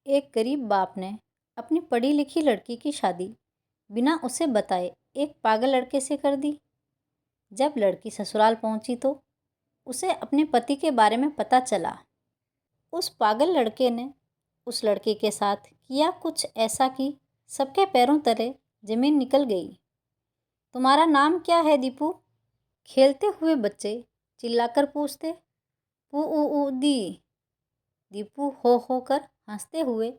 एक गरीब बाप ने अपनी पढ़ी लिखी लड़की की शादी बिना उसे बताए एक पागल लड़के से कर दी। जब लड़की ससुराल पहुंची तो उसे अपने पति के बारे में पता चला। उस पागल लड़के ने उस लड़की के साथ किया कुछ ऐसा कि सबके पैरों तले जमीन निकल गई। तुम्हारा नाम क्या है दीपू? खेलते हुए बच्चे चिल्लाकर पूछते। पू दी। दीपू हो होकर हंसते हुए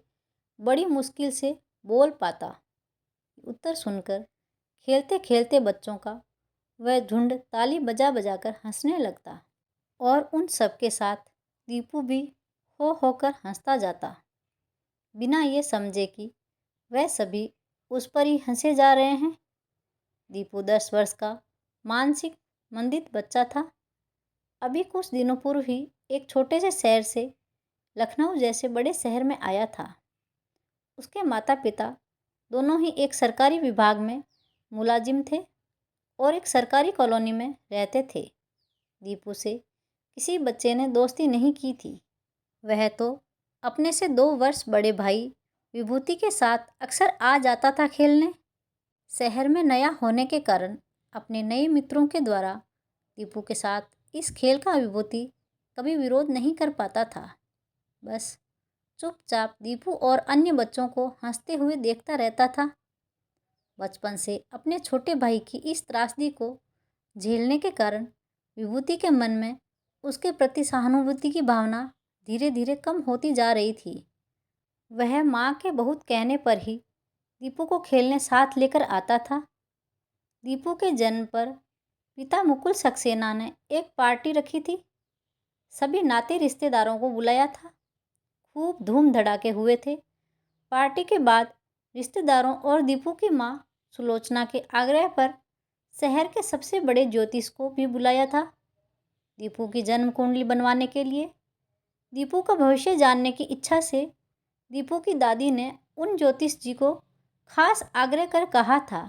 बड़ी मुश्किल से बोल पाता। उत्तर सुनकर खेलते खेलते बच्चों का वह झुंड ताली बजा बजा कर हंसने लगता और उन सब के साथ दीपू भी हो होकर हंसता जाता, बिना ये समझे कि वह सभी उस पर ही हंसे जा रहे हैं। दीपू 10 वर्ष का मानसिक मंदित बच्चा था। अभी कुछ दिनों पूर्व ही एक छोटे से शहर से लखनऊ जैसे बड़े शहर में आया था। उसके माता पिता दोनों ही एक सरकारी विभाग में मुलाजिम थे और एक सरकारी कॉलोनी में रहते थे। दीपू से किसी बच्चे ने दोस्ती नहीं की थी। वह तो अपने से 2 वर्ष बड़े भाई विभूति के साथ अक्सर आ जाता था खेलने। शहर में नया होने के कारण अपने नए मित्रों के द्वारा दीपू के साथ इस खेल का विभूति कभी विरोध नहीं कर पाता था। बस चुपचाप दीपू और अन्य बच्चों को हंसते हुए देखता रहता था। बचपन से अपने छोटे भाई की इस त्रासदी को झेलने के कारण विभूति के मन में उसके प्रति सहानुभूति की भावना धीरे धीरे कम होती जा रही थी। वह माँ के बहुत कहने पर ही दीपू को खेलने साथ लेकर आता था। दीपू के जन्म पर पिता मुकुल सक्सेना ने एक पार्टी रखी थी। सभी नाते रिश्तेदारों को बुलाया था। खूब धूम धड़ाके हुए थे। पार्टी के बाद रिश्तेदारों और दीपू की माँ सुलोचना के आग्रह पर शहर के सबसे बड़े ज्योतिष को भी बुलाया था, दीपू की जन्म कुंडली बनवाने के लिए। दीपू का भविष्य जानने की इच्छा से दीपू की दादी ने उन ज्योतिष जी को खास आग्रह कर कहा था,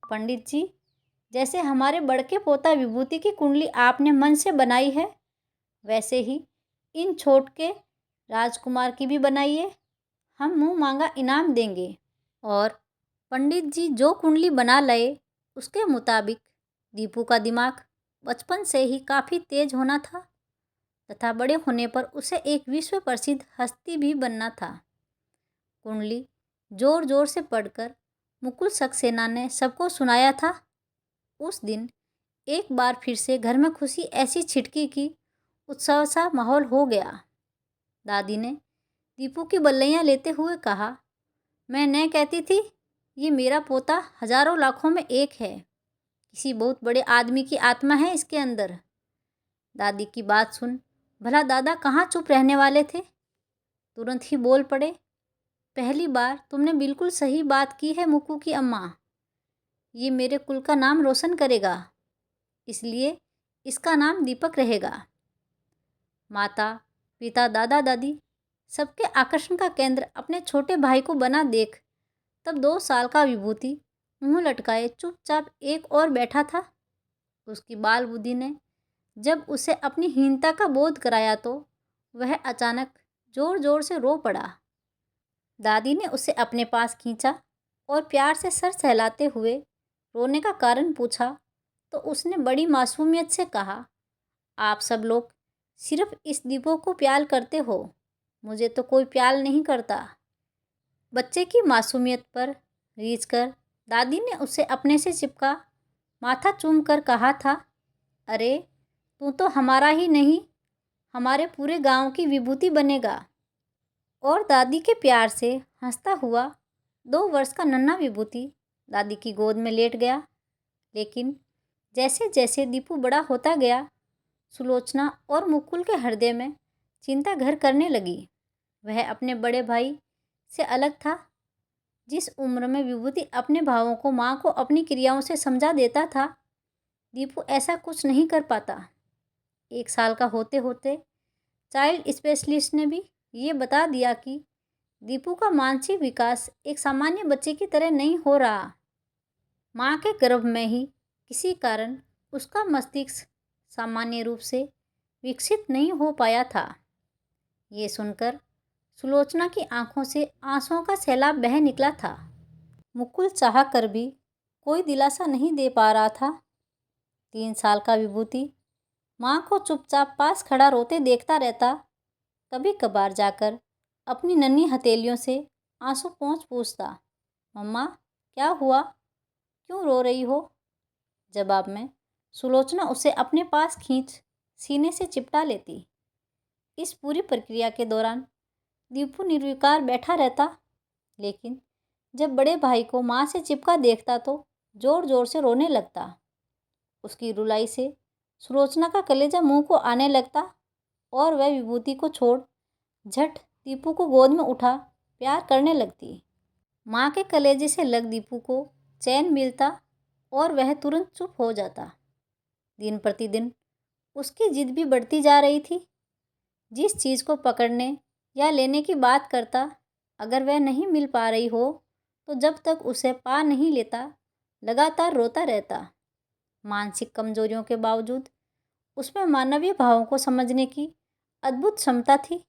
पंडित जी, जैसे हमारे बड़के पोता विभूति की कुंडली आपने मन से बनाई है, वैसे ही इन छोट के राजकुमार की भी बनाइए। हम मुंह मांगा इनाम देंगे। और पंडित जी जो कुंडली बना लाए उसके मुताबिक दीपू का दिमाग बचपन से ही काफ़ी तेज होना था तथा बड़े होने पर उसे एक विश्व प्रसिद्ध हस्ती भी बनना था। कुंडली जोर जोर से पढ़कर मुकुल सक्सेना ने सबको सुनाया था। उस दिन एक बार फिर से घर में खुशी ऐसी छिटकी कि उत्सव सा माहौल हो गया। दादी ने दीपू की बल्लियाँ लेते हुए कहा, मैं न कहती थी, ये मेरा पोता हजारों लाखों में एक है। किसी बहुत बड़े आदमी की आत्मा है इसके अंदर। दादी की बात सुन भला दादा कहाँ चुप रहने वाले थे, तुरंत ही बोल पड़े, पहली बार तुमने बिल्कुल सही बात की है मुक्कू की अम्मा। ये मेरे कुल का नाम रोशन करेगा, इसलिए इसका नाम दीपक रहेगा। माता पिता दादा दादी सबके आकर्षण का केंद्र अपने छोटे भाई को बना देख तब 2 साल का विभूति मुंह लटकाए चुपचाप एक और बैठा था। उसकी बाल बुद्धि ने जब उसे अपनी हीनता का बोध कराया तो वह अचानक जोर जोर से रो पड़ा। दादी ने उसे अपने पास खींचा और प्यार से सर सहलाते हुए रोने का कारण पूछा तो उसने बड़ी मासूमियत से कहा, आप सब लोग सिर्फ इस दीपो को प्यार करते हो, मुझे तो कोई प्यार नहीं करता। बच्चे की मासूमियत पर रीझ कर दादी ने उसे अपने से चिपका माथा चूम कर कहा था, अरे तू तो हमारा ही नहीं, हमारे पूरे गांव की विभूति बनेगा। और दादी के प्यार से हंसता हुआ 2 वर्ष का नन्हा विभूति दादी की गोद में लेट गया। लेकिन जैसे जैसे दीपू बड़ा होता गया, सुलोचना और मुकुल के हृदय में चिंता घर करने लगी। वह अपने बड़े भाई से अलग था। जिस उम्र में विभूति अपने भावों को माँ को अपनी क्रियाओं से समझा देता था, दीपू ऐसा कुछ नहीं कर पाता। 1 साल का होते होते चाइल्ड स्पेशलिस्ट ने भी ये बता दिया कि दीपू का मानसिक विकास एक सामान्य बच्चे की तरह नहीं हो रहा। माँ के गर्भ में ही किसी कारण उसका मस्तिष्क सामान्य रूप से विकसित नहीं हो पाया था। ये सुनकर सुलोचना की आंखों से आंसुओं का सैलाब बह निकला था। मुकुल चाह कर भी कोई दिलासा नहीं दे पा रहा था। 3 साल का विभूति माँ को चुपचाप पास खड़ा रोते देखता रहता। कभी कभार जाकर अपनी नन्ही हथेलियों से आंसू पोंछ पूछता, मम्मा क्या हुआ, क्यों रो रही हो। जवाब में सुलोचना उसे अपने पास खींच सीने से चिपटा लेती। इस पूरी प्रक्रिया के दौरान दीपू निर्विकार बैठा रहता, लेकिन जब बड़े भाई को माँ से चिपका देखता तो जोर जोर से रोने लगता। उसकी रुलाई से सुलोचना का कलेजा मुंह को आने लगता और वह विभूति को छोड़ झट दीपू को गोद में उठा प्यार करने लगती। माँ के कलेजे से लग दीपू को चैन मिलता और वह तुरंत चुप हो जाता। दिन प्रतिदिन उसकी जिद भी बढ़ती जा रही थी। जिस चीज़ को पकड़ने या लेने की बात करता, अगर वह नहीं मिल पा रही हो तो जब तक उसे पा नहीं लेता लगातार रोता रहता। मानसिक कमजोरियों के बावजूद उसमें मानवीय भावों को समझने की अद्भुत क्षमता थी।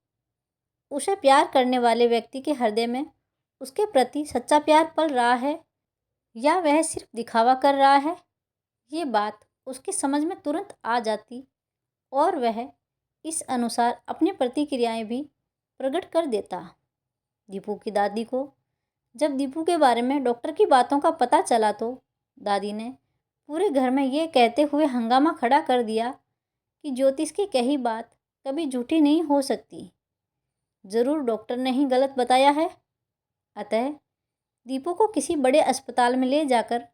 उसे प्यार करने वाले व्यक्ति के हृदय में उसके प्रति सच्चा प्यार पल रहा है या वह सिर्फ दिखावा कर रहा है, ये बात उसकी समझ में तुरंत आ जाती और वह इस अनुसार अपनी प्रतिक्रियाएं भी प्रकट कर देता। दीपू की दादी को जब दीपू के बारे में डॉक्टर की बातों का पता चला तो दादी ने पूरे घर में ये कहते हुए हंगामा खड़ा कर दिया कि ज्योतिष की कही बात कभी झूठी नहीं हो सकती। ज़रूर डॉक्टर ने ही गलत बताया है। अतः दीपू को किसी बड़े अस्पताल में ले जाकर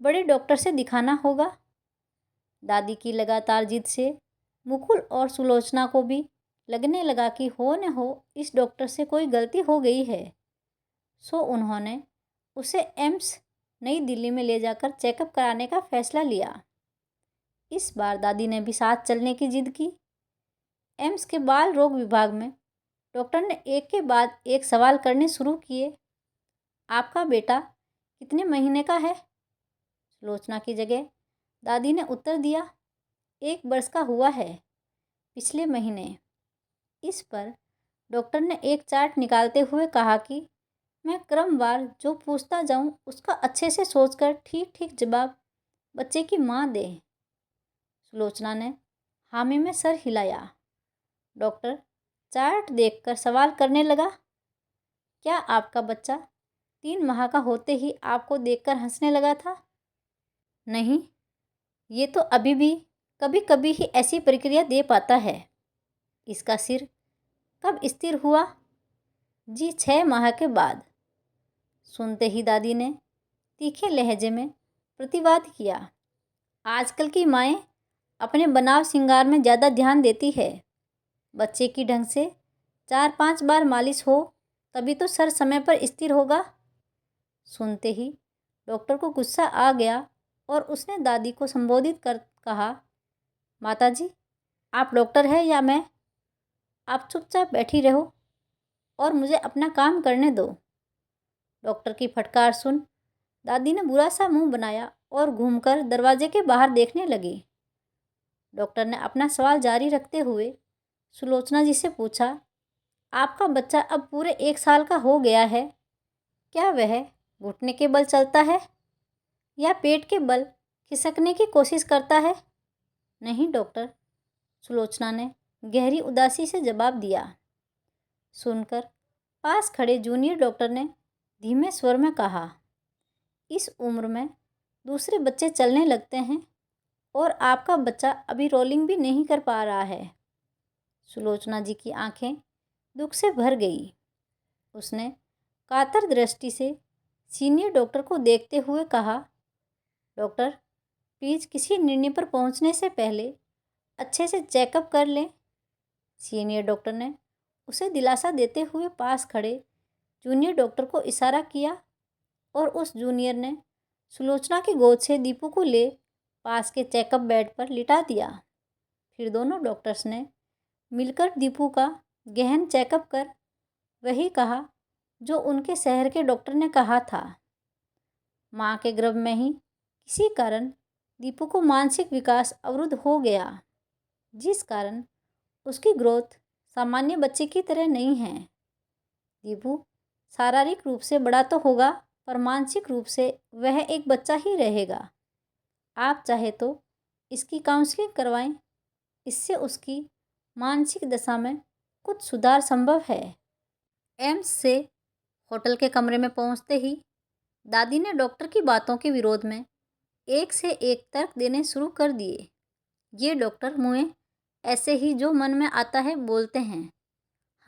बड़े डॉक्टर से दिखाना होगा। दादी की लगातार जिद से मुकुल और सुलोचना को भी लगने लगा कि हो न हो इस डॉक्टर से कोई गलती हो गई है। सो उन्होंने उसे एम्स नई दिल्ली में ले जाकर चेकअप कराने का फैसला लिया। इस बार दादी ने भी साथ चलने की जिद की। एम्स के बाल रोग विभाग में डॉक्टर ने एक के बाद एक सवाल करने शुरू किए। आपका बेटा कितने महीने का है? सुलोचना की जगह दादी ने उत्तर दिया, 1 वर्ष का हुआ है, पिछले महीने। इस पर डॉक्टर ने एक चार्ट निकालते हुए कहा कि मैं क्रमवार जो पूछता जाऊं उसका अच्छे से सोचकर ठीक ठीक जवाब बच्चे की माँ दे। सुलोचना ने हामी में सर हिलाया। डॉक्टर चार्ट देखकर सवाल करने लगा, क्या आपका बच्चा 3 माह का होते ही आपको देखकर हंसने लगा था? नहीं, ये तो अभी भी कभी कभी ही ऐसी प्रक्रिया दे पाता है। इसका सिर कब स्थिर हुआ? जी 6 माह के बाद। सुनते ही दादी ने तीखे लहजे में प्रतिवाद किया। आजकल की माएँ अपने बनाव श्रृंगार में ज़्यादा ध्यान देती है। बच्चे की ढंग से 4-5 बार मालिश हो तभी तो सर समय पर स्थिर होगा। सुनते ही डॉक्टर को गुस्सा आ गया और उसने दादी को संबोधित कर कहा, माताजी आप डॉक्टर हैं या मैं? आप चुपचाप बैठी रहो और मुझे अपना काम करने दो। डॉक्टर की फटकार सुन दादी ने बुरा सा मुंह बनाया और घूमकर दरवाजे के बाहर देखने लगी। डॉक्टर ने अपना सवाल जारी रखते हुए सुलोचना जी से पूछा, आपका बच्चा अब पूरे 1 साल का हो गया है, क्या वह घुटने के बल चलता है या पेट के बल खिसकने की कोशिश करता है? नहीं डॉक्टर, सुलोचना ने गहरी उदासी से जवाब दिया। सुनकर पास खड़े जूनियर डॉक्टर ने धीमे स्वर में कहा, इस उम्र में दूसरे बच्चे चलने लगते हैं और आपका बच्चा अभी रोलिंग भी नहीं कर पा रहा है। सुलोचना जी की आंखें दुख से भर गई। उसने कातर दृष्टि से सीनियर डॉक्टर को देखते हुए कहा, डॉक्टर प्लीज़ किसी निर्णय पर पहुंचने से पहले अच्छे से चेकअप कर लें। सीनियर डॉक्टर ने उसे दिलासा देते हुए पास खड़े जूनियर डॉक्टर को इशारा किया और उस जूनियर ने सुलोचना की गोद से दीपू को ले पास के चेकअप बेड पर लिटा दिया। फिर दोनों डॉक्टर्स ने मिलकर दीपू का गहन चेकअप कर वही कहा जो उनके शहर के डॉक्टर ने कहा था। माँ के गर्भ में ही किसी कारण दीपू को मानसिक विकास अवरुद्ध हो गया, जिस कारण उसकी ग्रोथ सामान्य बच्चे की तरह नहीं है। दीपू शारीरिक रूप से बड़ा तो होगा, पर मानसिक रूप से वह एक बच्चा ही रहेगा। आप चाहे तो इसकी काउंसलिंग करवाएं, इससे उसकी मानसिक दशा में कुछ सुधार संभव है। एम्स से होटल के कमरे में पहुंचते ही दादी ने डॉक्टर की बातों के विरोध में एक से एक तर्क देने शुरू कर दिए। ये डॉक्टर मुँह ऐसे ही जो मन में आता है बोलते हैं।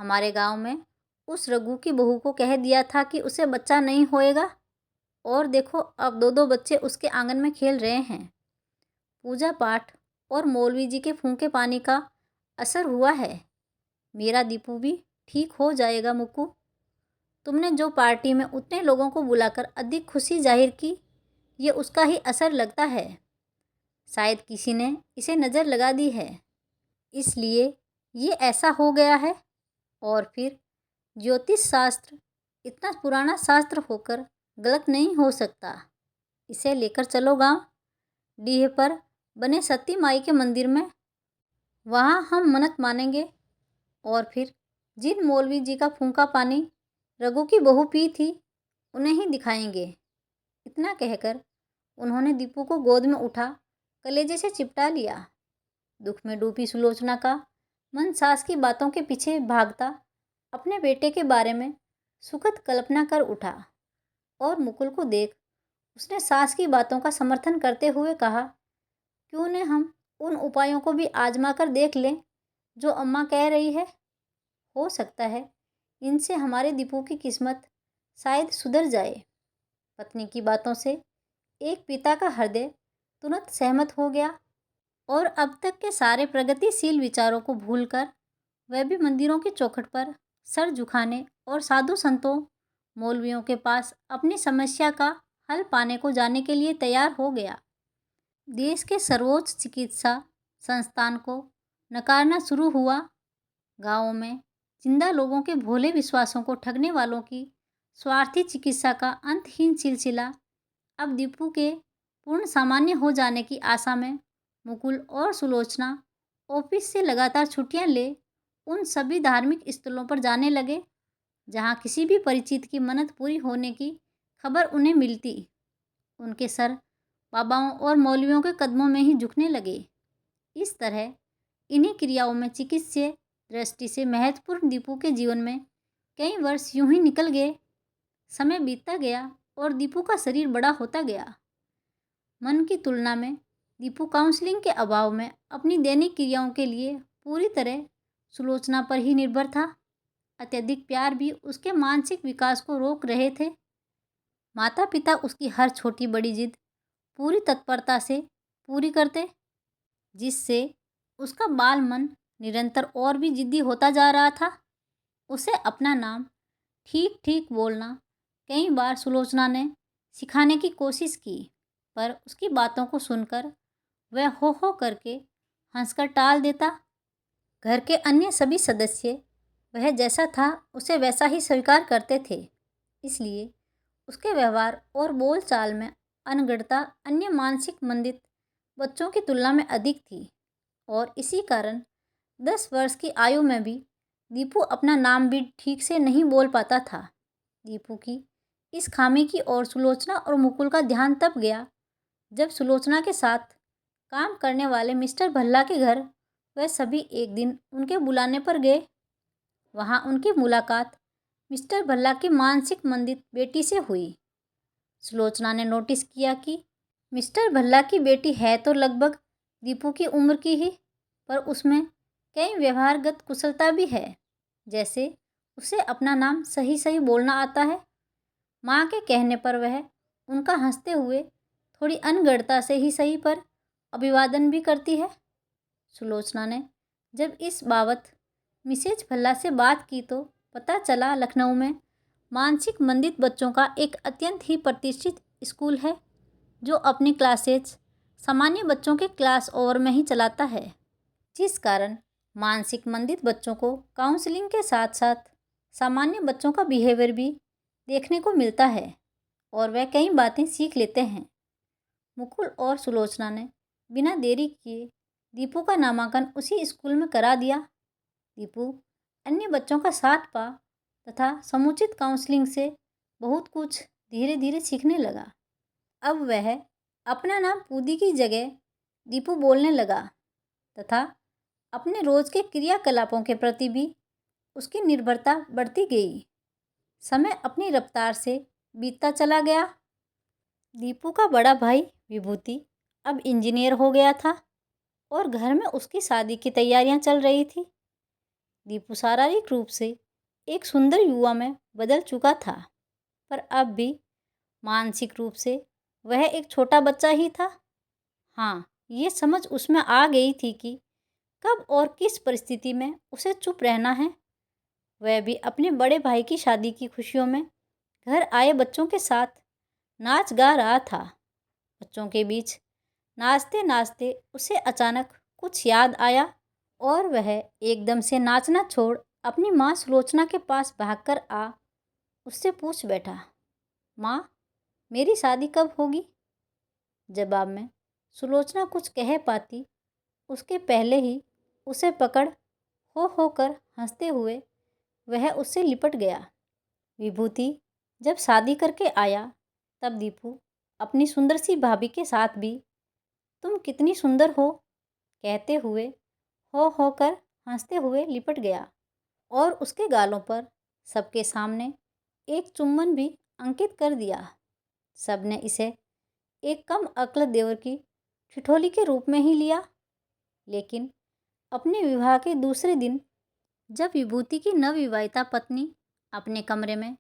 हमारे गांव में उस रघु की बहू को कह दिया था कि उसे बच्चा नहीं होएगा, और देखो अब दो दो बच्चे उसके आंगन में खेल रहे हैं। पूजा पाठ और मौलवी जी के फूंके पानी का असर हुआ है। मेरा दीपू भी ठीक हो जाएगा। मुक्कू, तुमने जो पार्टी में उतने लोगों को बुलाकर अधिक खुशी जाहिर की, ये उसका ही असर लगता है। शायद किसी ने इसे नज़र लगा दी है, इसलिए ये ऐसा हो गया है। और फिर ज्योतिष शास्त्र इतना पुराना शास्त्र होकर गलत नहीं हो सकता। इसे लेकर चलो गांव डीह पर बने सती माई के मंदिर में, वहाँ हम मन्नत मानेंगे और फिर जिन मौलवी जी का फूंका पानी रघु की बहू पी थी उन्हें ही दिखाएंगे। इतना कहकर उन्होंने दीपू को गोद में उठा कलेजे से चिपटा लिया। दुख में डूबी सुलोचना का मन सास की बातों के पीछे भागता अपने बेटे के बारे में सुखद कल्पना कर उठा, और मुकुल को देख उसने सास की बातों का समर्थन करते हुए कहा, क्यों न हम उन उपायों को भी आजमा कर देख लें जो अम्मा कह रही है। हो सकता है इनसे हमारे दीपू की किस्मत शायद सुधर जाए। पत्नी की बातों से एक पिता का हृदय तुरंत सहमत हो गया, और अब तक के सारे प्रगतिशील विचारों को भूलकर वह भी मंदिरों की चौखट पर सर झुकाने और साधु संतों मौलवियों के पास अपनी समस्या का हल पाने को जाने के लिए तैयार हो गया। देश के सर्वोच्च चिकित्सा संस्थान को नकारना शुरू हुआ। गाँवों में जिंदा लोगों के भोले विश्वासों को ठगने वालों की स्वार्थी चिकित्सा का अंतहीन सिलसिला अब दीपू के पूर्ण सामान्य हो जाने की आशा में मुकुल और सुलोचना ऑफिस से लगातार छुट्टियां ले उन सभी धार्मिक स्थलों पर जाने लगे जहां किसी भी परिचित की मन्नत पूरी होने की खबर उन्हें मिलती। उनके सर बाबाओं और मौलवियों के कदमों में ही झुकने लगे। इस तरह इन्हीं क्रियाओं में चिकित्सीय दृष्टि से महत्वपूर्ण दीपू के जीवन में कई वर्ष यूं ही निकल गए। समय बीतता गया और दीपू का शरीर बड़ा होता गया। मन की तुलना में दीपू काउंसलिंग के अभाव में अपनी दैनिक क्रियाओं के लिए पूरी तरह सुलोचना पर ही निर्भर था। अत्यधिक प्यार भी उसके मानसिक विकास को रोक रहे थे। माता पिता उसकी हर छोटी बड़ी जिद पूरी तत्परता से पूरी करते, जिससे उसका बाल मन निरंतर और भी जिद्दी होता जा रहा था। उसे अपना नाम ठीक ठीक बोलना कई बार सुलोचना ने सिखाने की कोशिश की, पर उसकी बातों को सुनकर वह हो करके हंसकर टाल देता। घर के अन्य सभी सदस्य वह जैसा था उसे वैसा ही स्वीकार करते थे, इसलिए उसके व्यवहार और बोलचाल में अनगढ़ता अन्य मानसिक मंदित बच्चों की तुलना में अधिक थी। और इसी कारण 10 वर्ष की आयु में भी दीपू अपना नाम भी ठीक से नहीं बोल पाता था। दीपू की इस खामी की ओर सुलोचना और मुकुल का ध्यान तब गया जब सुलोचना के साथ काम करने वाले मिस्टर भल्ला के घर वह सभी एक दिन उनके बुलाने पर गए। वहाँ उनकी मुलाकात मिस्टर भल्ला की मानसिक मंदित बेटी से हुई। सुलोचना ने नोटिस किया कि मिस्टर भल्ला की बेटी है तो लगभग दीपू की उम्र की ही, पर उसमें कई व्यवहारगत कुशलता भी है, जैसे उसे अपना नाम सही सही बोलना आता है। माँ के कहने पर वह उनका हंसते हुए थोड़ी अनगढ़ता से ही सही पर अभिवादन भी करती है। सुलोचना ने जब इस बाबत मिसेज भल्ला से बात की तो पता चला लखनऊ में मानसिक मंदित बच्चों का एक अत्यंत ही प्रतिष्ठित स्कूल है जो अपनी क्लासेज सामान्य बच्चों के क्लास ओवर में ही चलाता है, जिस कारण मानसिक मंदित बच्चों को काउंसलिंग के साथ साथ सामान्य बच्चों का बिहेवियर भी देखने को मिलता है और वह कई बातें सीख लेते हैं। मुकुल और सुलोचना ने बिना देरी किए दीपू का नामांकन उसी स्कूल में करा दिया। दीपू अन्य बच्चों का साथ पा तथा समुचित काउंसलिंग से बहुत कुछ धीरे धीरे सीखने लगा। अब वह अपना नाम पूदी की जगह दीपू बोलने लगा तथा अपने रोज के क्रियाकलापों के प्रति भी उसकी निर्भरता बढ़ती गई। समय अपनी रफ्तार से बीतता चला गया। दीपू का बड़ा भाई विभूति अब इंजीनियर हो गया था और घर में उसकी शादी की तैयारियां चल रही थी। दीपू शारीरिक रूप से एक सुंदर युवा में बदल चुका था, पर अब भी मानसिक रूप से वह एक छोटा बच्चा ही था। हाँ, ये समझ उसमें आ गई थी कि कब और किस परिस्थिति में उसे चुप रहना है। वह भी अपने बड़े भाई की शादी की खुशियों में घर आए बच्चों के साथ नाच गा रहा था। बच्चों के बीच नाचते नाचते उसे अचानक कुछ याद आया और वह एकदम से नाचना छोड़ अपनी माँ सुलोचना के पास भागकर उससे पूछ बैठा, माँ, मेरी शादी कब होगी? जवाब में सुलोचना कुछ कह पाती उसके पहले ही उसे पकड़ होकर हंसते हुए वह उससे लिपट गया। विभूति जब शादी करके आया तब दीपू अपनी सुंदर सी भाभी के साथ भी तुम कितनी सुंदर हो कहते हुए होकर हंसते हुए लिपट गया और उसके गालों पर सबके सामने एक चुम्बन भी अंकित कर दिया। सबने इसे एक कम अक्ल देवर की ठिठोली के रूप में ही लिया। लेकिन अपने विवाह के दूसरे दिन जब विभूति की नवविवाहिता पत्नी अपने कमरे में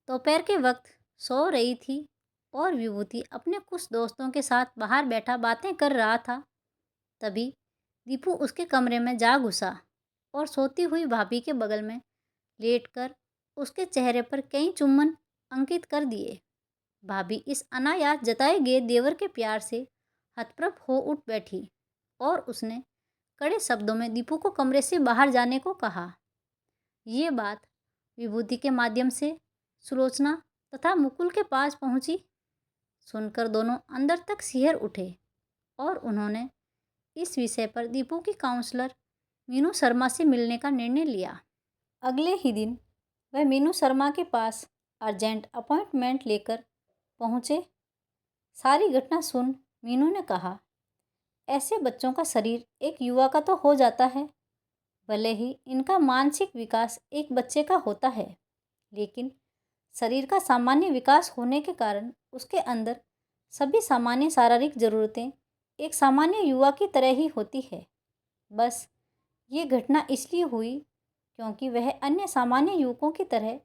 दोपहर के वक्त सो रही थी और विभूति अपने कुछ दोस्तों के साथ बाहर बैठा बातें कर रहा था, तभी दीपू उसके कमरे में जा घुसा और सोती हुई भाभी के बगल में लेटकर उसके चेहरे पर कई चुम्बन अंकित कर दिए। भाभी इस अनायास जताए गए देवर के प्यार से हतप्रभ हो उठ बैठी और उसने कड़े शब्दों में दीपू को कमरे से बाहर जाने को कहा। ये बात विभूति के माध्यम से सुलोचना तथा मुकुल के पास पहुंची। सुनकर दोनों अंदर तक सिहर उठे और उन्होंने इस विषय पर दीपू की काउंसलर मीनू शर्मा से मिलने का निर्णय लिया। अगले ही दिन वह मीनू शर्मा के पास अर्जेंट अपॉइंटमेंट लेकर पहुँचे। सारी घटना सुन मीनू ने कहा, ऐसे बच्चों का शरीर एक युवा का तो हो जाता है, भले ही इनका मानसिक विकास एक बच्चे का होता है, लेकिन शरीर का सामान्य विकास होने के कारण उसके अंदर सभी सामान्य शारीरिक ज़रूरतें एक सामान्य युवा की तरह ही होती है। बस ये घटना इसलिए हुई क्योंकि वह अन्य सामान्य युवकों की तरह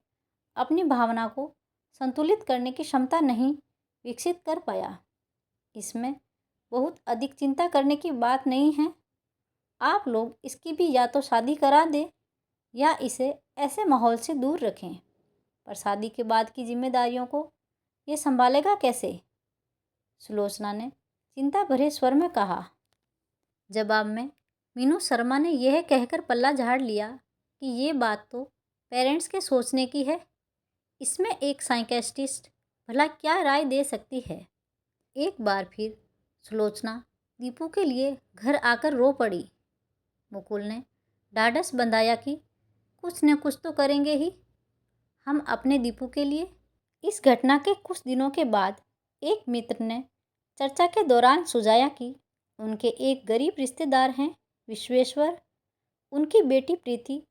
अपनी भावना को संतुलित करने की क्षमता नहीं विकसित कर पाया। इसमें बहुत अधिक चिंता करने की बात नहीं है। आप लोग इसकी भी या तो शादी करा दें या इसे ऐसे माहौल से दूर रखें, पर शादी के बाद की जिम्मेदारियों को ये संभालेगा कैसे? सुलोचना ने चिंता भरे स्वर में कहा। जवाब में मीनू शर्मा ने यह कहकर पल्ला झाड़ लिया कि ये बात तो पेरेंट्स के सोचने की है, इसमें एक साइकियाट्रिस्ट भला क्या राय दे सकती है। एक बार फिर सुलोचना दीपू के लिए घर आकर रो पड़ी। मुकुल ने ढाढ़स बंधाया कि कुछ न कुछ तो करेंगे ही हम अपने दीपू के लिए। इस घटना के कुछ दिनों के बाद एक मित्र ने चर्चा के दौरान सुझाया कि उनके एक गरीब रिश्तेदार हैं विश्वेश्वर। उनकी बेटी प्रीति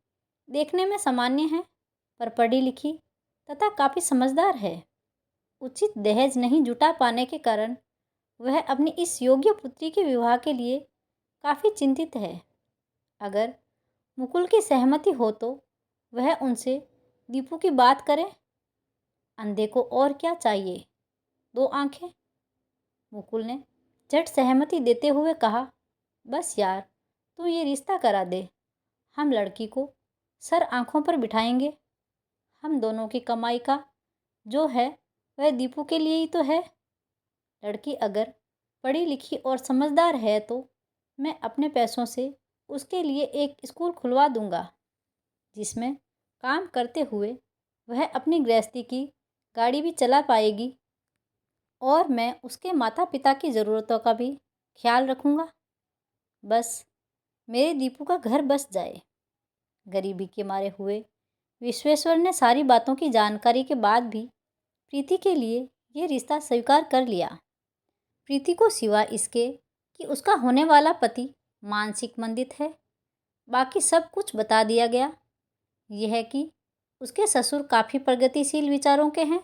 देखने में सामान्य है, पर पढ़ी लिखी तथा काफ़ी समझदार है। उचित दहेज नहीं जुटा पाने के कारण वह अपनी इस योग्य पुत्री के विवाह के लिए काफ़ी चिंतित है। अगर मुकुल की सहमति हो तो वह उनसे दीपू की बात करें। अंधे को और क्या चाहिए, दो आंखें। मुकुल ने झट सहमति देते हुए कहा, बस यार तू ये रिश्ता करा दे, हम लड़की को सर आंखों पर बिठाएंगे। हम दोनों की कमाई का जो है वह दीपू के लिए ही तो है। लड़की अगर पढ़ी लिखी और समझदार है तो मैं अपने पैसों से उसके लिए एक स्कूल खुलवा दूंगा, जिसमें काम करते हुए वह अपनी गृहस्थी की गाड़ी भी चला पाएगी और मैं उसके माता पिता की ज़रूरतों का भी ख्याल रखूँगा। बस मेरे दीपू का घर बस जाए। गरीबी के मारे हुए विश्वेश्वर ने सारी बातों की जानकारी के बाद भी प्रीति के लिए ये रिश्ता स्वीकार कर लिया। प्रीति को सिवा इसके कि उसका होने वाला पति मानसिक मंदित है, बाकी सब कुछ बता दिया गया। यह है कि उसके ससुर काफ़ी प्रगतिशील विचारों के हैं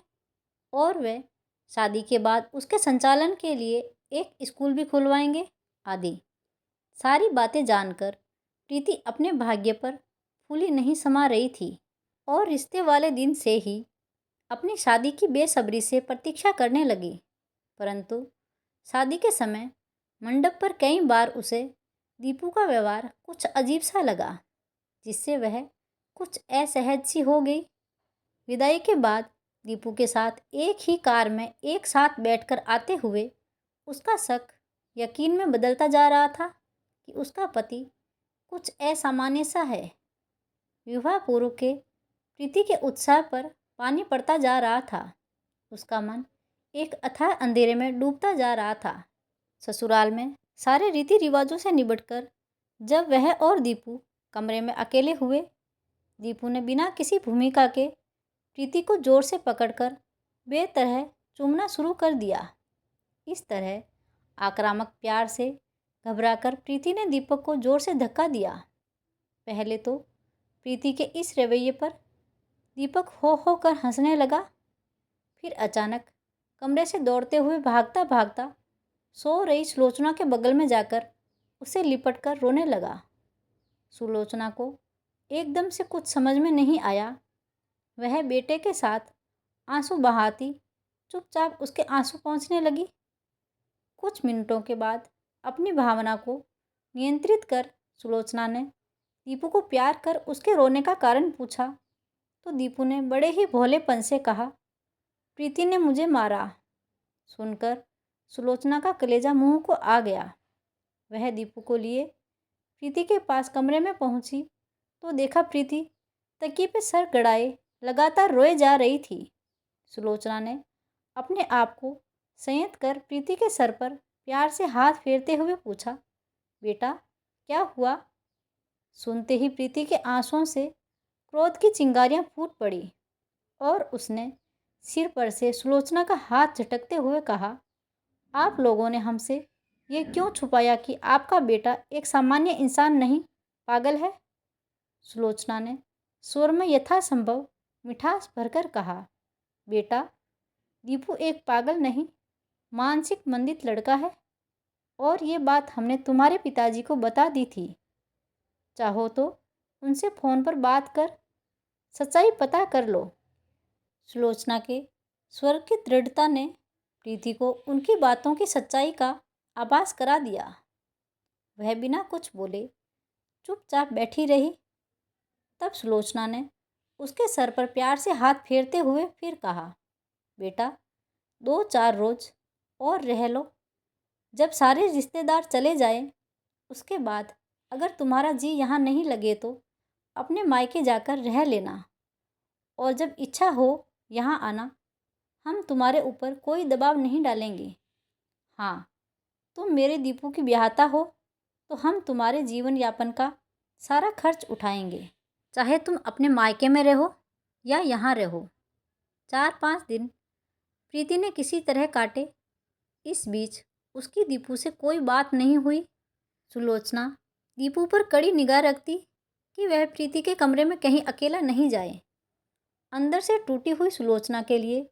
और वे शादी के बाद उसके संचालन के लिए एक स्कूल भी खुलवाएंगे आदि। सारी बातें जानकर प्रीति अपने भाग्य पर फूली नहीं समा रही थी और रिश्ते वाले दिन से ही अपनी शादी की बेसब्री से प्रतीक्षा करने लगी। परंतु शादी के समय मंडप पर कई बार उसे दीपू का व्यवहार कुछ अजीब सा लगा, जिससे वह कुछ असहज सी हो गई। विदाई के बाद दीपू के साथ एक ही कार में एक साथ बैठकर आते हुए उसका शक यकीन में बदलता जा रहा था कि उसका पति कुछ असामान्य सा है। विवाह पूर्व के प्रीति के उत्साह पर पानी पड़ता जा रहा था। उसका मन एक अथाह अंधेरे में डूबता जा रहा था। ससुराल में सारे रीति रिवाजों से निबटकर जब वह और दीपू कमरे में अकेले हुए, दीपू ने बिना किसी भूमिका के प्रीति को जोर से पकड़कर बेतरह चूमना शुरू कर दिया। इस तरह आक्रामक प्यार से घबराकर प्रीति ने दीपक को जोर से धक्का दिया। पहले तो प्रीति के इस रवैये पर दीपक हो कर हंसने लगा, फिर अचानक कमरे से दौड़ते हुए भागता भागता सो रही सुलोचना के बगल में जाकर उसे लिपट कर रोने लगा। सुलोचना को एकदम से कुछ समझ में नहीं आया। वह बेटे के साथ आंसू बहाती चुपचाप उसके आंसू पहुंचने लगी। कुछ मिनटों के बाद अपनी भावना को नियंत्रित कर सुलोचना ने दीपू को प्यार कर उसके रोने का कारण पूछा तो दीपू ने बड़े ही भोलेपन से कहा, प्रीति ने मुझे मारा। सुनकर सुलोचना का कलेजा मुंह को आ गया। वह दीपू को लिए प्रीति के पास कमरे में पहुंची तो देखा प्रीति तकिए पे सर गड़ाए लगातार रोए जा रही थी। सुलोचना ने अपने आप को संयत कर प्रीति के सर पर प्यार से हाथ फेरते हुए पूछा, बेटा क्या हुआ? सुनते ही प्रीति के आंसुओं से क्रोध की चिंगारियां फूट पड़ी और उसने सिर पर से सुलोचना का हाथ झटकते हुए कहा, आप लोगों ने हमसे ये क्यों छुपाया कि आपका बेटा एक सामान्य इंसान नहीं, पागल है? सुलोचना ने स्वर में यथासंभव मिठास भरकर कहा, बेटा दीपू एक पागल नहीं, मानसिक मंदित लड़का है और ये बात हमने तुम्हारे पिताजी को बता दी थी। चाहो तो उनसे फ़ोन पर बात कर सच्चाई पता कर लो। सुलोचना के स्वर की दृढ़ता ने प्रीति को उनकी बातों की सच्चाई का आभास करा दिया। वह बिना कुछ बोले चुपचाप बैठी रही। तब सुलोचना ने उसके सर पर प्यार से हाथ फेरते हुए फिर कहा, बेटा 2-4 रोज और रह लो। जब सारे रिश्तेदार चले जाएं, उसके बाद अगर तुम्हारा जी यहाँ नहीं लगे तो अपने मायके जाकर रह लेना और जब इच्छा हो यहाँ आना। हम तुम्हारे ऊपर कोई दबाव नहीं डालेंगे। हाँ, तुम मेरे दीपू की ब्याहता हो तो हम तुम्हारे जीवन यापन का सारा खर्च उठाएंगे, चाहे तुम अपने मायके में रहो या यहाँ रहो। 4-5 दिन प्रीति ने किसी तरह काटे। इस बीच उसकी दीपू से कोई बात नहीं हुई। सुलोचना दीपू पर कड़ी निगाह रखती कि वह प्रीति के कमरे में कहीं अकेला नहीं जाए। अंदर से टूटी हुई सुलोचना के लिए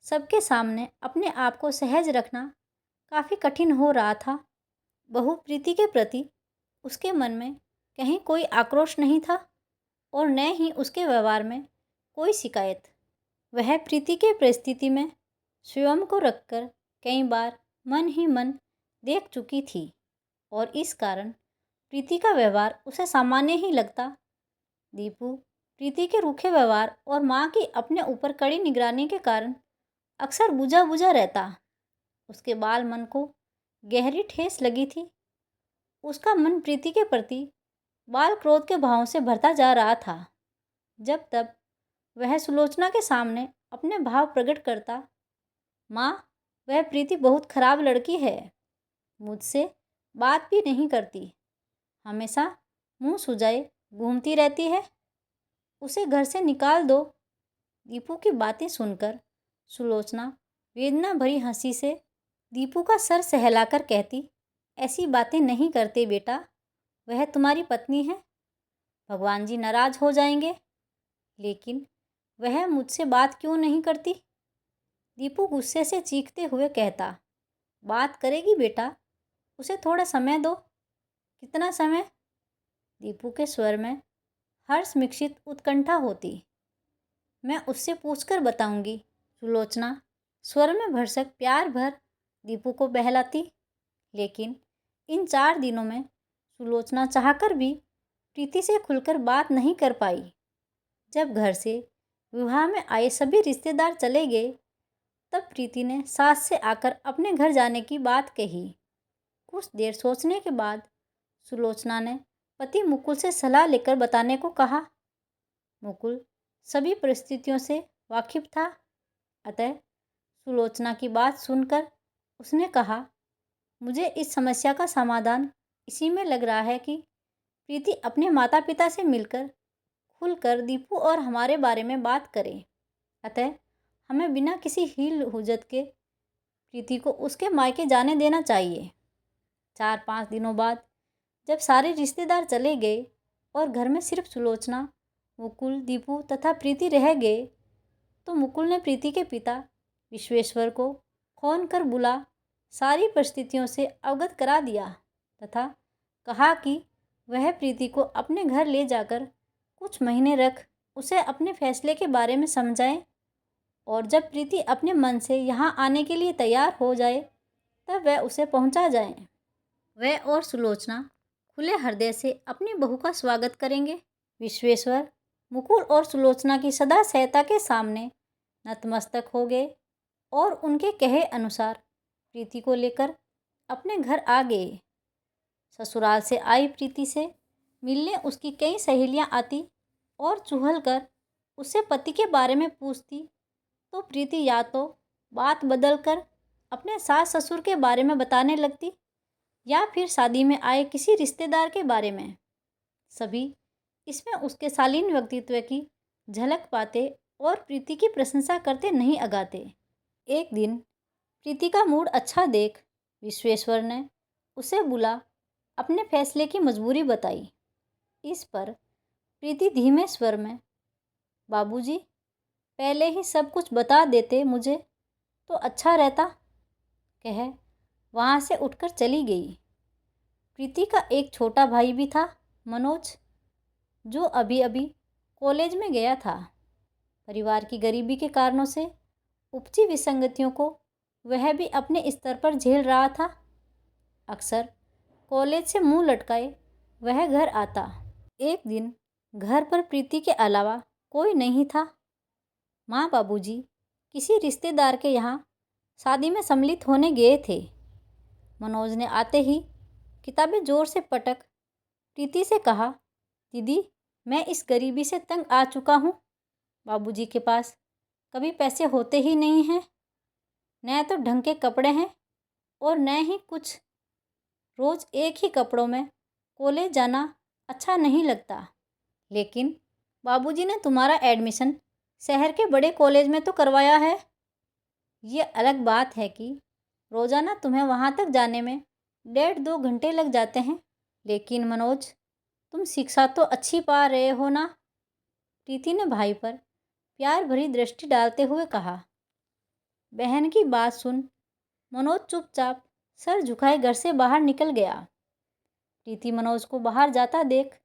सबके सामने अपने आप को सहज रखना काफ़ी कठिन हो रहा था। बहू प्रीति के प्रति उसके मन में कहीं कोई आक्रोश नहीं था और न ही उसके व्यवहार में कोई शिकायत। वह प्रीति के परिस्थिति में स्वयं को रखकर कई बार मन ही मन देख चुकी थी और इस कारण प्रीति का व्यवहार उसे सामान्य ही लगता। दीपू प्रीति के रूखे व्यवहार और माँ की अपने ऊपर कड़ी निगरानी के कारण अक्सर बुझा बुझा रहता। उसके बाल मन को गहरी ठेस लगी थी। उसका मन प्रीति के प्रति बाल क्रोध के भावों से भरता जा रहा था। जब तब वह सुलोचना के सामने अपने भाव प्रकट करता, माँ वह प्रीति बहुत खराब लड़की है, मुझसे बात भी नहीं करती, हमेशा मुंह सुजाए घूमती रहती है। उसे घर से निकाल दो। दीपू की बातें सुनकर सुलोचना वेदना भरी हंसी से दीपू का सर सहलाकर कहती, ऐसी बातें नहीं करते बेटा, वह तुम्हारी पत्नी है, भगवान जी नाराज हो जाएंगे। लेकिन वह मुझसे बात क्यों नहीं करती? दीपू गुस्से से चीखते हुए कहता, बात करेगी बेटा, उसे थोड़ा समय दो। कितना समय? दीपू के स्वर में हर्ष मिश्रित उत्कंठा होती। मैं उससे पूछकर बताऊंगी, सुलोचना स्वर में भरसक प्यार भर दीपू को बहलाती। लेकिन इन 4 दिनों में सुलोचना चाहकर भी प्रीति से खुलकर बात नहीं कर पाई। जब घर से विवाह में आए सभी रिश्तेदार चले गए, तब प्रीति ने सास से आकर अपने घर जाने की बात कही। कुछ देर सोचने के बाद सुलोचना ने पति मुकुल से सलाह लेकर बताने को कहा। मुकुल सभी परिस्थितियों से वाकिफ था, अतः सुलोचना की बात सुनकर उसने कहा, मुझे इस समस्या का समाधान इसी में लग रहा है कि प्रीति अपने माता पिता से मिलकर खुलकर दीपू और हमारे बारे में बात करे। अतः हमें बिना किसी हील हुज्जत के प्रीति को उसके मायके जाने देना चाहिए। 4-5 दिनों बाद जब सारे रिश्तेदार चले गए और घर में सिर्फ सुलोचना, मुकुल, दीपू तथा प्रीति रह गए, तो मुकुल ने प्रीति के पिता विश्वेश्वर को फोन कर बुला सारी परिस्थितियों से अवगत करा दिया तथा कहा कि वह प्रीति को अपने घर ले जाकर कुछ महीने रख उसे अपने फैसले के बारे में समझाएं, और जब प्रीति अपने मन से यहाँ आने के लिए तैयार हो जाए तब वह उसे पहुँचा जाए। वह और सुलोचना खुले हृदय से अपनी बहू का स्वागत करेंगे। विश्वेश्वर मुकुल और सुलोचना की सदा सहायता के सामने नतमस्तक हो गए और उनके कहे अनुसार प्रीति को लेकर अपने घर आ गए। ससुराल से आई प्रीति से मिलने उसकी कई सहेलियां आती और चुहल कर उससे पति के बारे में पूछती, तो प्रीति या तो बात बदल कर अपने सास ससुर के बारे में बताने लगती या फिर शादी में आए किसी रिश्तेदार के बारे में। सभी इसमें उसके शालीन व्यक्तित्व की झलक पाते और प्रीति की प्रशंसा करते नहीं अगाते। एक दिन प्रीति का मूड अच्छा देख विश्वेश्वर ने उसे बुला अपने फैसले की मजबूरी बताई। इस पर प्रीति धीमे स्वर में, बाबूजी, पहले ही सब कुछ बता देते मुझे तो अच्छा रहता, कह वहाँ से उठकर चली गई। प्रीति का एक छोटा भाई भी था, मनोज, जो अभी अभी कॉलेज में गया था। परिवार की गरीबी के कारणों से उपजी विसंगतियों को वह भी अपने स्तर पर झेल रहा था। अक्सर कॉलेज से मुंह लटकाए वह घर आता। एक दिन घर पर प्रीति के अलावा कोई नहीं था। माँ बाबूजी किसी रिश्तेदार के यहाँ शादी में सम्मिलित होने गए थे। मनोज ने आते ही किताबें जोर से पटक प्रीति से कहा, दीदी, मैं इस गरीबी से तंग आ चुका हूँ। बाबूजी के पास कभी पैसे होते ही नहीं हैं, न तो ढंग के कपड़े हैं और न ही कुछ। रोज़ एक ही कपड़ों में कॉलेज जाना अच्छा नहीं लगता। लेकिन बाबूजी ने तुम्हारा एडमिशन शहर के बड़े कॉलेज में तो करवाया है। ये अलग बात है कि रोज़ाना तुम्हें वहाँ तक जाने में 1.5-2 घंटे लग जाते हैं। लेकिन मनोज, तुम शिक्षा तो अच्छी पा रहे हो ना? प्रीति ने भाई पर प्यार भरी दृष्टि डालते हुए कहा। बहन की बात सुन मनोज चुपचाप सर झुकाए घर से बाहर निकल गया। प्रीति मनोज को बाहर जाता देख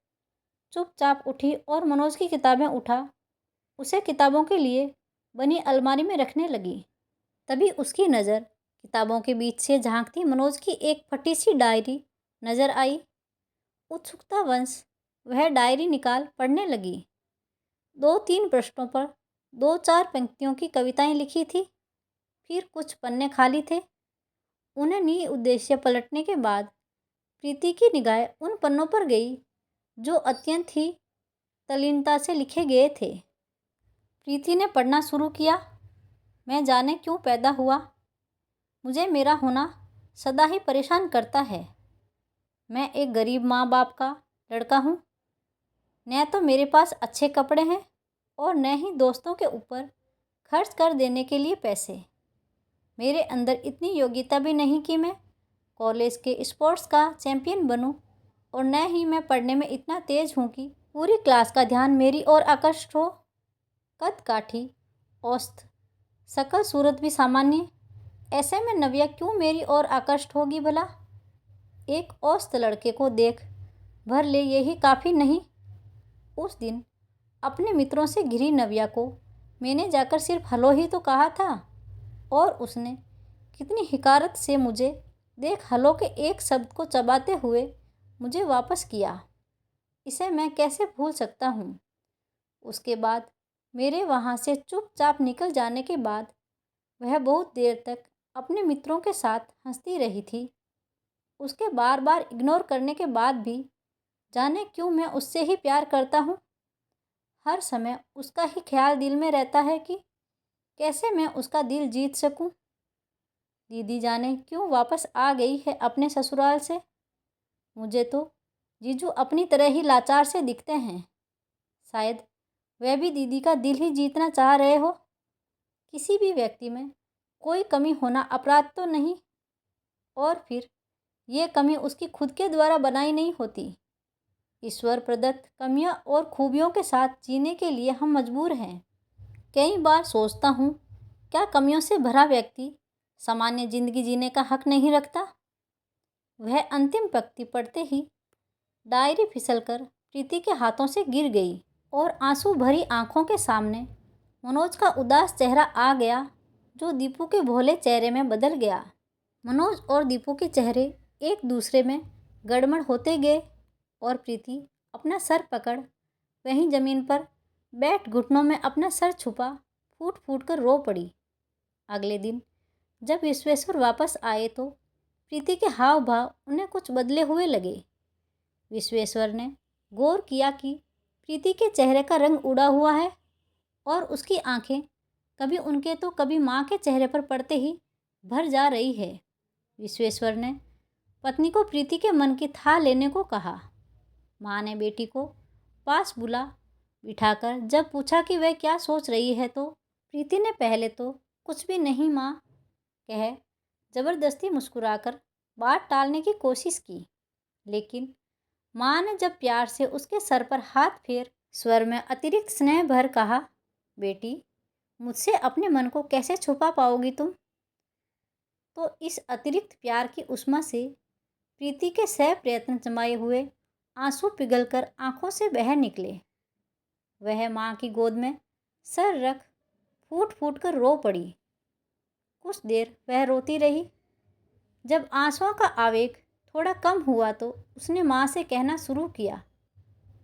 चुपचाप उठी और मनोज की किताबें उठा उसे किताबों के लिए बनी अलमारी में रखने लगी। तभी उसकी नज़र किताबों के बीच से झांकती मनोज की एक फटी सी डायरी नज़र आई। उत्सुकतावश वह डायरी निकाल पढ़ने लगी। 2-3 पृष्ठों पर 2-4 पंक्तियों की कविताएं लिखी थी। फिर कुछ पन्ने खाली थे। उन्हें निउद्देश्य पलटने के बाद प्रीति की निगाह उन पन्नों पर गई जो अत्यंत ही तल्लीनता से लिखे गए थे। प्रीति ने पढ़ना शुरू किया। मैं जाने क्यों पैदा हुआ, मुझे मेरा होना सदा ही परेशान करता है। मैं एक गरीब माँ बाप का लड़का हूँ। न तो मेरे पास अच्छे कपड़े हैं और न ही दोस्तों के ऊपर खर्च कर देने के लिए पैसे। मेरे अंदर इतनी योग्यता भी नहीं कि मैं कॉलेज के स्पोर्ट्स का चैंपियन बनूं, और न ही मैं पढ़ने में इतना तेज हूँ कि पूरी क्लास का ध्यान मेरी ओर आकर्षित हो। कद काठी, औसत, शकल सूरत भी सामान्य, ऐसे में नव्या क्यों मेरी ओर आकर्षित होगी भला? एक औसत लड़के को देख भर ले यही काफ़ी नहीं। उस दिन अपने मित्रों से घिरी नव्या को मैंने जाकर सिर्फ हेलो ही तो कहा था, और उसने कितनी हिकारत से मुझे देख हेलो के एक शब्द को चबाते हुए मुझे वापस किया। इसे मैं कैसे भूल सकता हूँ। उसके बाद मेरे वहाँ से चुपचाप निकल जाने के बाद वह बहुत देर तक अपने मित्रों के साथ हंसती रही थी। उसके बार बार इग्नोर करने के बाद भी जाने क्यों मैं उससे ही प्यार करता हूँ। हर समय उसका ही ख्याल दिल में रहता है कि कैसे मैं उसका दिल जीत सकूं। दीदी जाने क्यों वापस आ गई है अपने ससुराल से। मुझे तो जीजू अपनी तरह ही लाचार से दिखते हैं। शायद वह भी दीदी का दिल ही जीतना चाह रहे हो। किसी भी व्यक्ति में कोई कमी होना अपराध तो नहीं, और फिर ये कमी उसकी खुद के द्वारा बनाई नहीं होती। ईश्वर प्रदत्त कमियां और खूबियों के साथ जीने के लिए हम मजबूर हैं। कई बार सोचता हूँ, क्या कमियों से भरा व्यक्ति सामान्य जिंदगी जीने का हक नहीं रखता? वह अंतिम पंक्ति पढ़ते ही डायरी फिसलकर प्रीति के हाथों से गिर गई, और आंसू भरी आंखों के सामने मनोज का उदास चेहरा आ गया, जो दीपू के भोले चेहरे में बदल गया। मनोज और दीपू के चेहरे एक दूसरे में गड़बड़ होते गए, और प्रीति अपना सर पकड़ वहीं जमीन पर बैठ घुटनों में अपना सर छुपा फूट फूट कर रो पड़ी। अगले दिन जब विश्वेश्वर वापस आए तो प्रीति के हाव भाव उन्हें कुछ बदले हुए लगे। विश्वेश्वर ने गौर किया कि प्रीति के चेहरे का रंग उड़ा हुआ है, और उसकी आंखें कभी उनके तो कभी माँ के चेहरे पर पड़ते ही भर जा रही है। विश्वेश्वर ने पत्नी को प्रीति के मन की था लेने को कहा। माँ ने बेटी को पास बिठाकर जब पूछा कि वह क्या सोच रही है, तो प्रीति ने पहले तो कुछ भी नहीं माँ कह जबरदस्ती मुस्कुराकर बात टालने की कोशिश की, लेकिन माँ ने जब प्यार से उसके सर पर हाथ फेर स्वर में अतिरिक्त स्नेह भर कहा, बेटी मुझसे अपने मन को कैसे छुपा पाओगी तुम? तो इस अतिरिक्त प्यार की उष्मा से प्रीति के सह प्रयत्न जमाए हुए आंसू पिघलकर आंखों से बह निकले। वह माँ की गोद में सर रख फूट फूट कर रो पड़ी। कुछ देर वह रोती रही। जब आंसुओं का आवेग थोड़ा कम हुआ तो उसने माँ से कहना शुरू किया,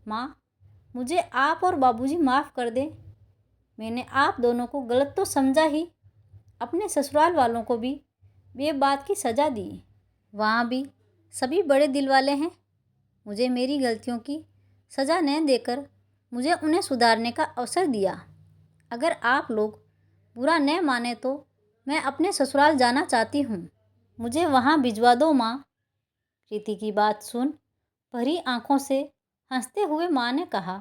माँ मुझे आप और बाबूजी माफ़ कर दें। मैंने आप दोनों को गलत तो समझा ही, अपने ससुराल वालों को भी बेबात की सज़ा दी। वहाँ भी सभी बड़े दिल वाले हैं। मुझे मेरी गलतियों की सज़ा न देकर मुझे उन्हें सुधारने का अवसर दिया। अगर आप लोग बुरा न माने तो मैं अपने ससुराल जाना चाहती हूँ। मुझे वहाँ भिजवा दो माँ। प्रीति की बात सुन भरी आंखों से हंसते हुए माँ ने कहा,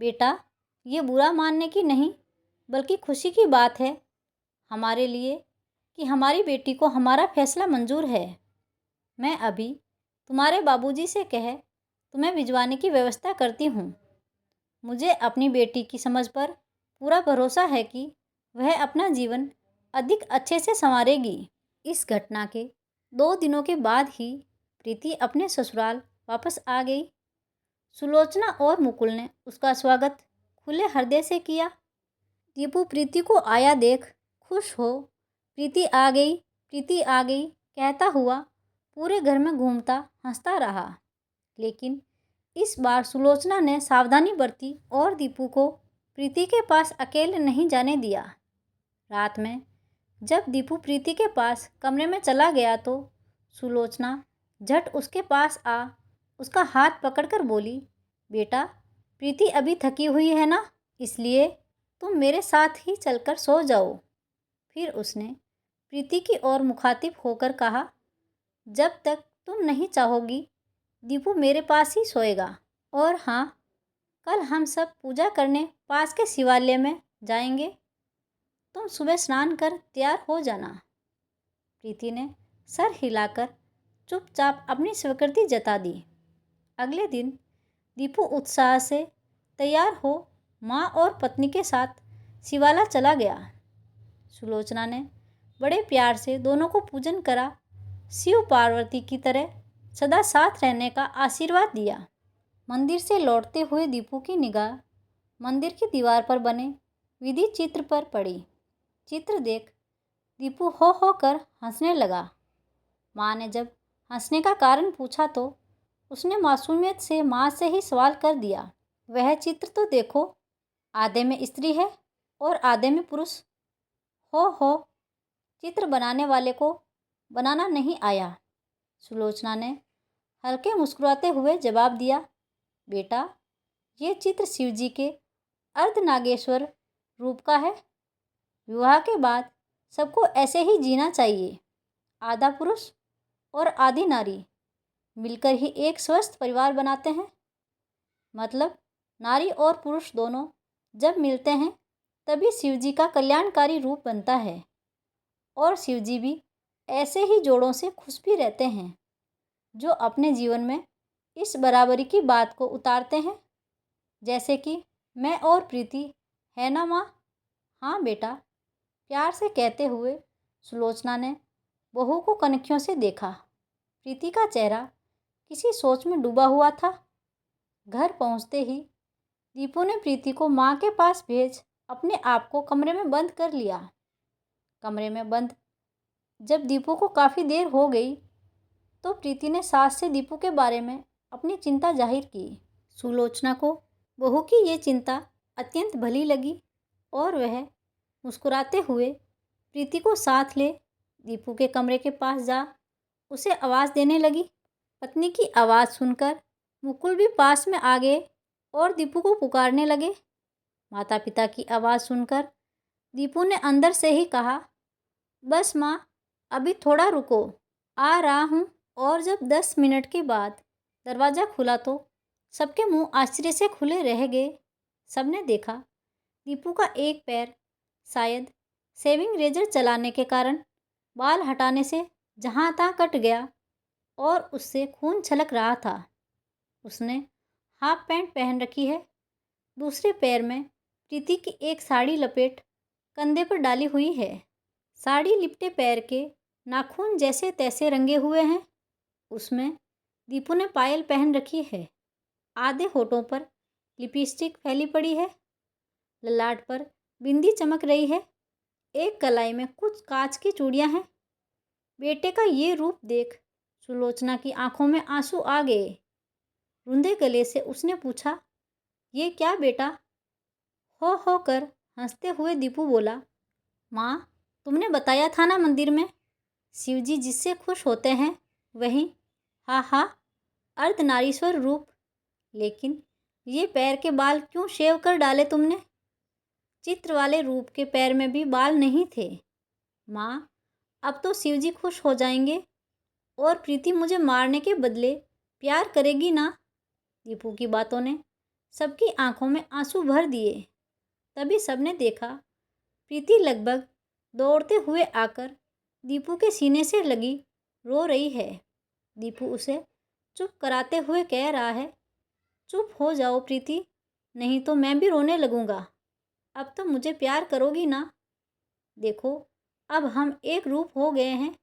बेटा ये बुरा मानने की नहीं बल्कि खुशी की बात है हमारे लिए कि हमारी बेटी को हमारा फैसला मंजूर है। मैं अभी तुम्हारे बाबूजी से कह तुम्हें भिजवाने की व्यवस्था करती हूँ। मुझे अपनी बेटी की समझ पर पूरा भरोसा है कि वह अपना जीवन अधिक अच्छे से संवारेगी। इस घटना के 2 दिनों के बाद ही प्रीति अपने ससुराल वापस आ गई। सुलोचना और मुकुल ने उसका स्वागत खुले हृदय से किया। दीपू प्रीति को आया देख खुश हो प्रीति आ गई, प्रीति आ गई कहता हुआ पूरे घर में घूमता हंसता रहा। लेकिन इस बार सुलोचना ने सावधानी बरती और दीपू को प्रीति के पास अकेले नहीं जाने दिया। रात में जब दीपू प्रीति के पास कमरे में चला गया तो सुलोचना झट उसके पास आ उसका हाथ पकड़कर बोली, बेटा प्रीति अभी थकी हुई है ना, इसलिए तुम मेरे साथ ही चलकर सो जाओ। फिर उसने प्रीति की ओर मुखातिब होकर कहा, जब तक तुम नहीं चाहोगी दीपू मेरे पास ही सोएगा। और हाँ, कल हम सब पूजा करने पास के शिवालय में जाएंगे। तुम सुबह स्नान कर तैयार हो जाना। प्रीति ने सर हिलाकर चुपचाप अपनी स्वीकृति जता दी। अगले दिन दीपू उत्साह से तैयार हो माँ और पत्नी के साथ शिवाला चला गया। सुलोचना ने बड़े प्यार से दोनों को पूजन करा, शिव पार्वती की तरह सदा साथ रहने का आशीर्वाद दिया। मंदिर से लौटते हुए दीपू की निगाह मंदिर की दीवार पर बने विधि चित्र पर पड़ी। चित्र देख दीपू हो कर हंसने लगा। माँ ने जब हंसने का कारण पूछा तो उसने मासूमियत से माँ से ही सवाल कर दिया, वह चित्र तो देखो, आधे में स्त्री है और आधे में पुरुष। हो चित्र बनाने वाले को बनाना नहीं आया। सुलोचना ने हल्के मुस्कुराते हुए जवाब दिया, बेटा ये चित्र शिवजी के अर्धनागेश्वर रूप का है। विवाह के बाद सबको ऐसे ही जीना चाहिए, आधा पुरुष और आधी नारी मिलकर ही एक स्वस्थ परिवार बनाते हैं। मतलब नारी और पुरुष दोनों जब मिलते हैं तभी शिवजी का कल्याणकारी रूप बनता है, और शिवजी भी ऐसे ही जोड़ों से खुश भी रहते हैं जो अपने जीवन में इस बराबरी की बात को उतारते हैं, जैसे कि मैं और प्रीति, है ना माँ? हाँ बेटा, प्यार से कहते हुए सुलोचना ने बहू को कनखियों से देखा। प्रीति का चेहरा किसी सोच में डूबा हुआ था। घर पहुँचते ही दीपू ने प्रीति को माँ के पास भेज अपने आप को कमरे में बंद कर लिया। कमरे में बंद जब दीपू को काफ़ी देर हो गई तो प्रीति ने सास से दीपू के बारे में अपनी चिंता जाहिर की। सुलोचना को बहू की ये चिंता अत्यंत भली लगी और वह मुस्कुराते हुए प्रीति को साथ ले दीपू के कमरे के पास जा उसे आवाज़ देने लगी। पत्नी की आवाज़ सुनकर मुकुल भी पास में आ गए और दीपू को पुकारने लगे। माता पिता की आवाज़ सुनकर दीपू ने अंदर से ही कहा, बस माँ, अभी थोड़ा रुको, आ रहा हूँ। और जब 10 मिनट के बाद दरवाज़ा खुला तो सबके मुंह आश्चर्य से खुले रह गए। सबने देखा दीपू का एक पैर शायद शेविंग रेजर चलाने के कारण बाल हटाने से जहाँ तहाँ कट गया और उससे खून छलक रहा था। उसने हाफ पैंट पहन रखी है। दूसरे पैर में प्रीति की एक साड़ी लपेट कंधे पर डाली हुई है। साड़ी लिपटे पैर के नाखून जैसे तैसे रंगे हुए हैं। उसमें दीपू ने पायल पहन रखी है। आधे होठों पर लिपस्टिक फैली पड़ी है। ललाट पर बिंदी चमक रही है। एक कलाई में कुछ कांच की चूड़ियां हैं। बेटे का ये रूप देख सुलोचना की आंखों में आंसू आ गए। रुंधे गले से उसने पूछा, ये क्या बेटा? हो कर हंसते हुए दीपू बोला, माँ, तुमने बताया था ना मंदिर में शिवजी जिससे खुश होते हैं वही, हाँ, अर्धनारीश्वर रूप। लेकिन ये पैर के बाल क्यों शेव कर डाले तुमने? चित्र वाले रूप के पैर में भी बाल नहीं थे। माँ, अब तो शिवजी खुश हो जाएंगे और प्रीति मुझे मारने के बदले प्यार करेगी ना? दीपू की बातों ने सबकी आंखों में आंसू भर दिए। तभी सबने देखा प्रीति लगभग दौड़ते हुए आकर दीपू के सीने से लगी रो रही है। दीपू उसे चुप कराते हुए कह रहा है, चुप हो जाओ प्रीति, नहीं तो मैं भी रोने लगूंगा। अब तो मुझे प्यार करोगी ना? देखो, अब हम एक रूप हो गए हैं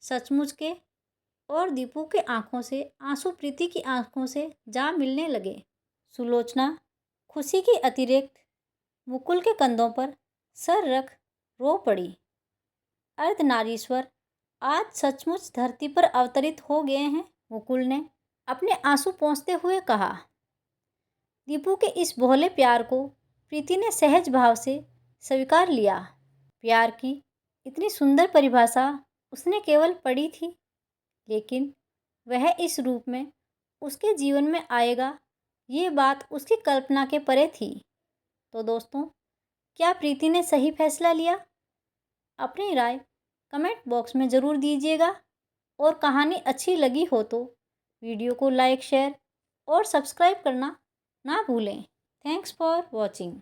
सचमुच के। और दीपू के आंखों से आंसू प्रीति की आंखों से जा मिलने लगे। सुलोचना खुशी की अतिरिक्त मुकुल के कंधों पर सर रख रो पड़ी। अर्धनारीश्वर आज सचमुच धरती पर अवतरित हो गए हैं, मुकुल ने अपने आंसू पोंछते हुए कहा। दीपू के इस भोले प्यार को प्रीति ने सहज भाव से स्वीकार लिया। प्यार की इतनी सुंदर परिभाषा उसने केवल पढ़ी थी, लेकिन वह इस रूप में उसके जीवन में आएगा ये बात उसकी कल्पना के परे थी। तो दोस्तों, क्या प्रीति ने सही फैसला लिया? अपनी राय कमेंट बॉक्स में ज़रूर दीजिएगा और कहानी अच्छी लगी हो तो वीडियो को लाइक, शेयर और सब्सक्राइब करना ना भूलें। Thanks for watching.